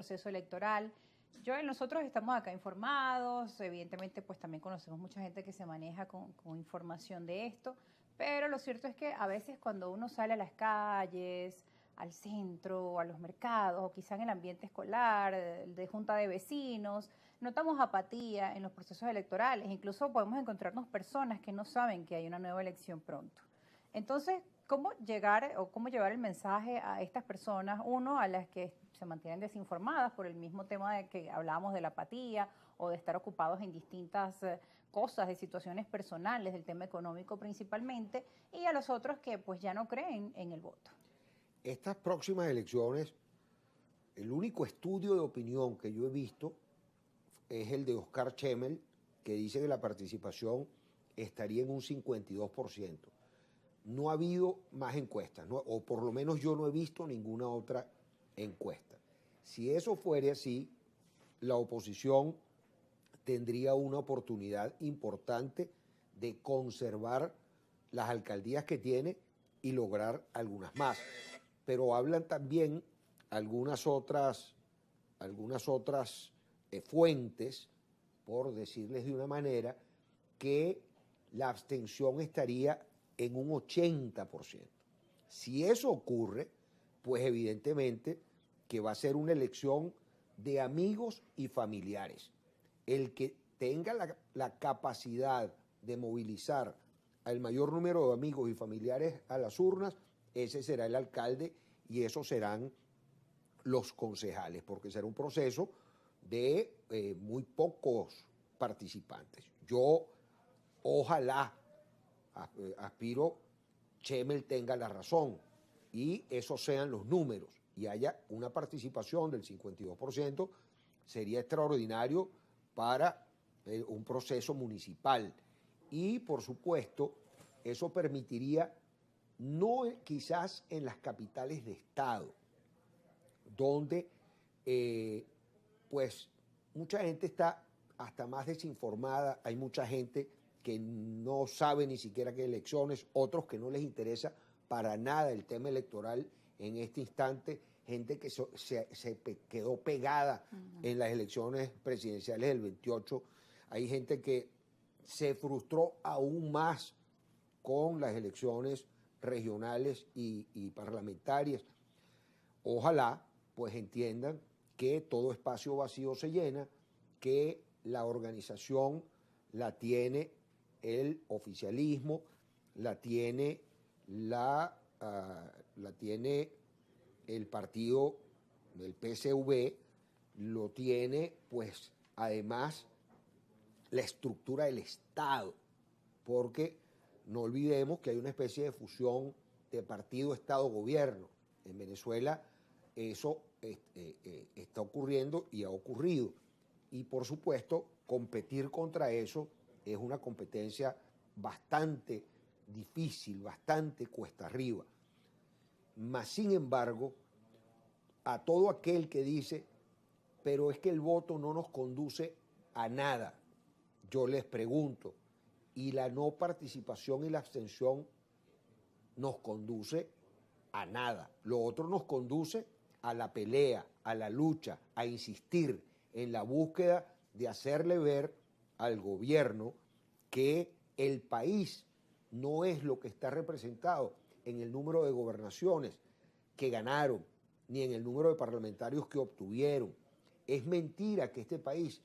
proceso electoral. Nosotros estamos acá informados, evidentemente pues también conocemos mucha gente que se maneja con información de esto, pero lo cierto es que a veces cuando uno sale a las calles, al centro, a los mercados, o quizá en el ambiente escolar, de junta de vecinos, notamos apatía en los procesos electorales, incluso podemos encontrarnos personas que no saben que hay una nueva elección pronto. Entonces, ¿cómo llegar o cómo llevar el mensaje a estas personas, uno, a las que se mantienen desinformadas por el mismo tema de que hablábamos de la apatía o de estar ocupados en distintas cosas, de situaciones personales, del tema económico principalmente, y a los otros que pues ya no creen en el voto? Estas próximas elecciones, el único estudio de opinión que yo he visto es el de Oscar Schemmel, que dice que la participación estaría en un 52%. No ha habido más encuestas, ¿no? O por lo menos yo no he visto ninguna otra encuesta. Si eso fuera así, la oposición tendría una oportunidad importante de conservar las alcaldías que tiene y lograr algunas más. Pero hablan también algunas otras fuentes, por decirles de una manera, que la abstención estaría en un 80%. Si eso ocurre, pues evidentemente que va a ser una elección de amigos y familiares. El que tenga la capacidad de movilizar al mayor número de amigos y familiares a las urnas, ese será el alcalde y esos serán los concejales, porque será un proceso de muy pocos participantes. Yo ojalá aspiro Schemmel tenga la razón y esos sean los números y haya una participación del 52%, sería extraordinario para un proceso municipal. Y por supuesto, eso permitiría, no quizás en las capitales de estado, donde pues mucha gente está hasta más desinformada, hay mucha gente que no sabe ni siquiera qué elecciones, otros que no les interesa para nada el tema electoral en este instante, gente que se quedó pegada en las elecciones presidenciales del 28, hay gente que se frustró aún más con las elecciones regionales y parlamentarias. Ojalá pues entiendan que todo espacio vacío se llena, que la organización la tiene el oficialismo, la tiene el partido del PSV, lo tiene pues además la estructura del Estado, porque no olvidemos que hay una especie de fusión de partido, Estado, gobierno. En Venezuela eso está ocurriendo y ha ocurrido. Y por supuesto, competir contra eso es una competencia bastante difícil, bastante cuesta arriba. Mas, sin embargo, a todo aquel que dice, pero es que el voto no nos conduce a nada, yo les pregunto, ¿y la no participación y la abstención nos conduce a nada? Lo otro nos conduce a la pelea, a la lucha, a insistir en la búsqueda de hacerle ver al gobierno que el país no es lo que está representado en el número de gobernaciones que ganaron, ni en el número de parlamentarios que obtuvieron. Es mentira que este país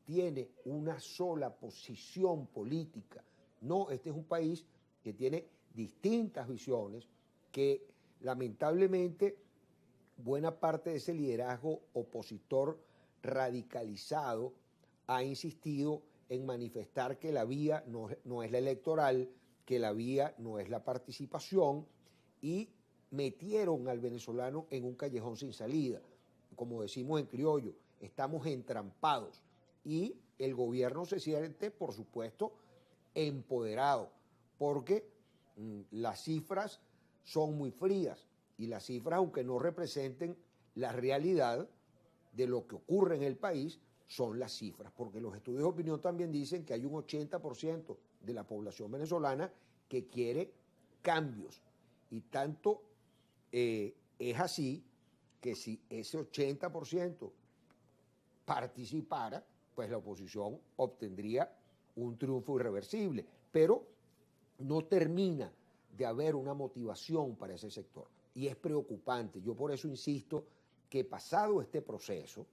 tiene una sola posición política. No, este es un país que tiene distintas visiones, que lamentablemente buena parte de ese liderazgo opositor radicalizado ha insistido en manifestar que la vía no es la electoral, que la vía no es la participación y metieron al venezolano en un callejón sin salida. Como decimos en criollo, estamos entrampados y el gobierno se siente, por supuesto, empoderado, porque las cifras son muy frías y las cifras, aunque no representen la realidad de lo que ocurre en el país, son las cifras, porque los estudios de opinión también dicen que hay un 80% de la población venezolana que quiere cambios y tanto es así que si ese 80% participara, pues la oposición obtendría un triunfo irreversible, pero no termina de haber una motivación para ese sector. Y es preocupante. Yo por eso insisto que pasado este proceso,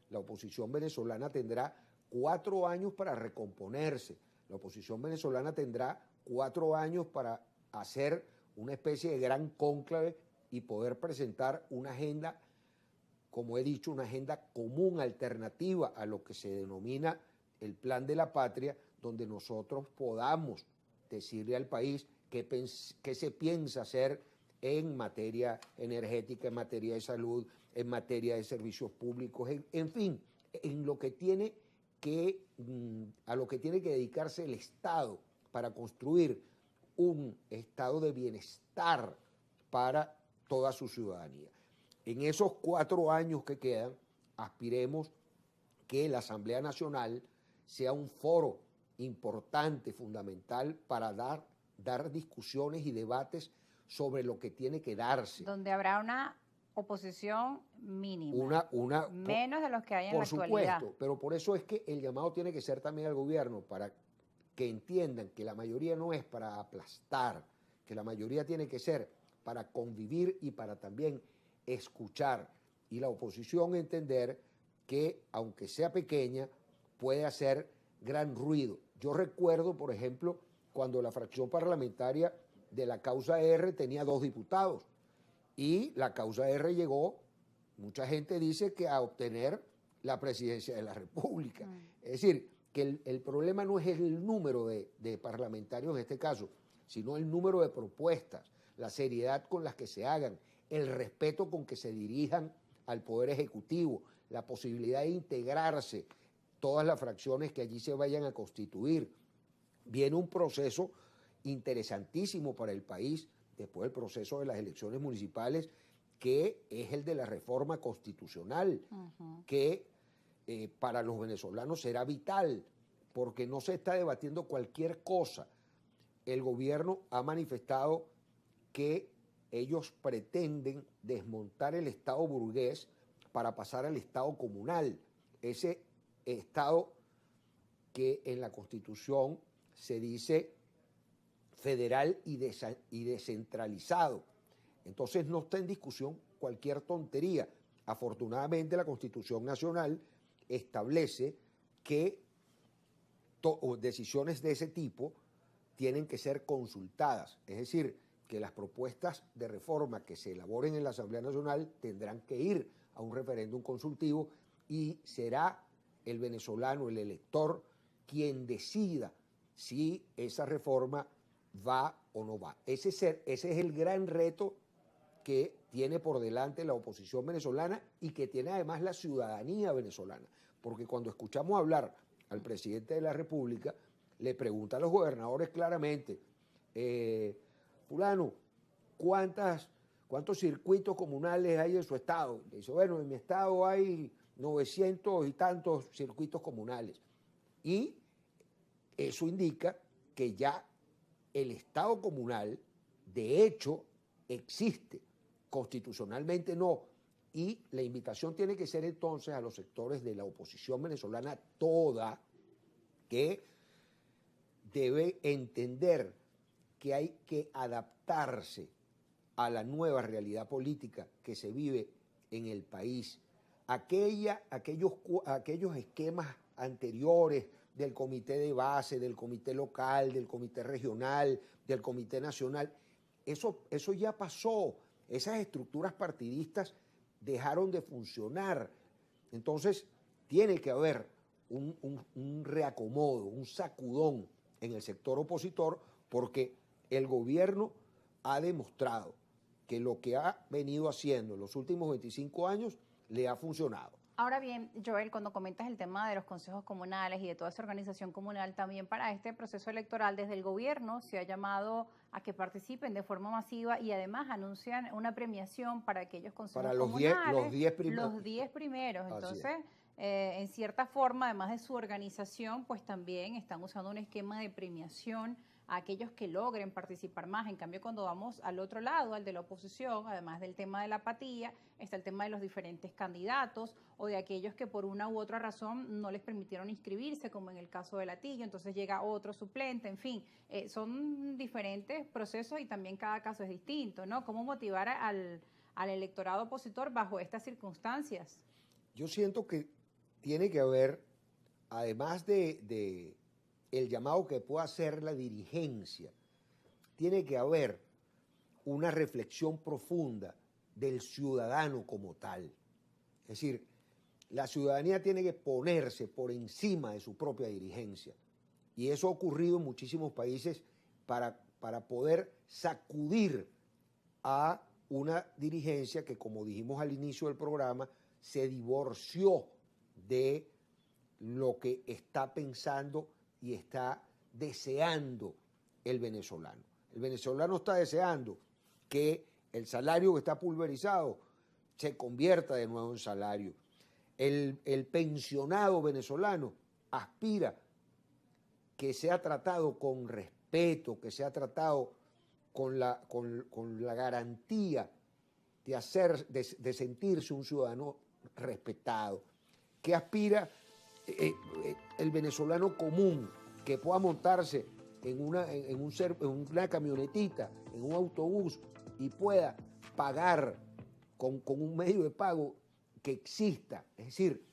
la oposición venezolana tendrá 4 años para recomponerse. La oposición venezolana tendrá 4 años para hacer una especie de gran cónclave y poder presentar una agenda, como he dicho, una agenda común, alternativa a lo que se denomina el Plan de la Patria, donde nosotros podamos decirle al país qué se piensa hacer en materia energética, en materia de salud, en materia de servicios públicos, en fin, en lo que tiene a lo que tiene que dedicarse el Estado para construir un estado de bienestar para toda su ciudadanía. En esos 4 años que quedan, aspiremos que la Asamblea Nacional sea un foro importante, fundamental, para dar discusiones y debates sobre lo que tiene que darse. Donde habrá una oposición mínima, menos de los que hay en la actualidad. Por supuesto, pero por eso es que el llamado tiene que ser también al gobierno, para que entiendan que la mayoría no es para aplastar, que la mayoría tiene que ser para convivir y para también escuchar. Y la oposición entender que, aunque sea pequeña, puede hacer gran ruido. Yo recuerdo, por ejemplo, cuando la fracción parlamentaria de la causa R tenía 2 diputados y la causa R llegó, mucha gente dice que a obtener la presidencia de la República. Es decir, que el problema no es el número de parlamentarios en este caso, sino el número de propuestas, la seriedad con las que se hagan, el respeto con que se dirijan al Poder Ejecutivo, la posibilidad de integrarse todas las fracciones que allí se vayan a constituir. Viene un proceso interesantísimo para el país, después del proceso de las elecciones municipales, que es el de la reforma constitucional, que para los venezolanos será vital, porque no se está debatiendo cualquier cosa. El gobierno ha manifestado que ellos pretenden desmontar el Estado burgués para pasar al Estado comunal, ese Estado que en la Constitución se dice federal y descentralizado. Entonces no está en discusión cualquier tontería. Afortunadamente la Constitución Nacional establece que decisiones de ese tipo tienen que ser consultadas, es decir, que las propuestas de reforma que se elaboren en la Asamblea Nacional tendrán que ir a un referéndum consultivo y será el venezolano, el elector, quien decida si esa reforma va o no va. Ese es el gran reto que tiene por delante la oposición venezolana y que tiene además la ciudadanía venezolana. Porque cuando escuchamos hablar al presidente de la República, le pregunta a los gobernadores claramente, fulano, ¿cuántos circuitos comunales hay en su estado? Le dice, bueno, en mi estado hay 900 y tantos circuitos comunales. Y eso indica que ya el Estado comunal, de hecho, existe. Constitucionalmente no. Y la invitación tiene que ser entonces a los sectores de la oposición venezolana toda, que debe entender que hay que adaptarse a la nueva realidad política que se vive en el país. Aquellos esquemas anteriores del comité de base, del comité local, del comité regional, del comité nacional, eso ya pasó. Esas estructuras partidistas dejaron de funcionar. Entonces, tiene que haber un reacomodo, un sacudón en el sector opositor, porque el gobierno ha demostrado que lo que ha venido haciendo en los últimos 25 años le ha funcionado. Ahora bien, Joel, cuando comentas el tema de los consejos comunales y de toda esa organización comunal, también para este proceso electoral desde el gobierno se ha llamado a que participen de forma masiva y además anuncian una premiación para aquellos consejos comunales. Para los 10 primeros. Los 10 primeros. Entonces, en cierta forma, además de su organización, pues también están usando un esquema de premiación a aquellos que logren participar más. En cambio, cuando vamos al otro lado, al de la oposición, además del tema de la apatía, está el tema de los diferentes candidatos o de aquellos que por una u otra razón no les permitieron inscribirse, como en el caso de Latillo, entonces llega otro suplente, en fin, son diferentes procesos y también cada caso es distinto, ¿no? ¿Cómo motivar al electorado opositor bajo estas circunstancias? Yo siento que tiene que haber, además de el llamado que pueda hacer la dirigencia, tiene que haber una reflexión profunda del ciudadano como tal. Es decir, la ciudadanía tiene que ponerse por encima de su propia dirigencia. Y eso ha ocurrido en muchísimos países para poder sacudir a una dirigencia que, como dijimos al inicio del programa, se divorció de lo que está pensando y está deseando el venezolano. El venezolano está deseando que el salario que está pulverizado se convierta de nuevo en salario. El pensionado venezolano aspira que sea tratado con respeto, que sea tratado con la garantía de sentirse un ciudadano respetado, que aspira el venezolano común, que pueda montarse en una camionetita, en un autobús y pueda pagar con un medio de pago que exista. Es decir,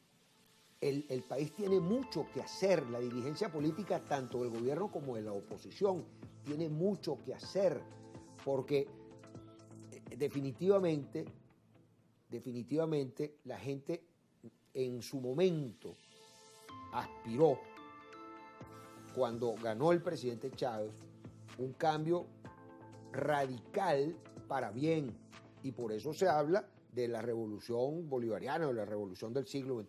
el país tiene mucho que hacer, la dirigencia política, tanto del gobierno como de la oposición, tiene mucho que hacer, porque definitivamente la gente en su momento aspiró, cuando ganó el presidente Chávez, un cambio radical para bien, y por eso se habla de la revolución bolivariana, de la revolución del siglo XXI.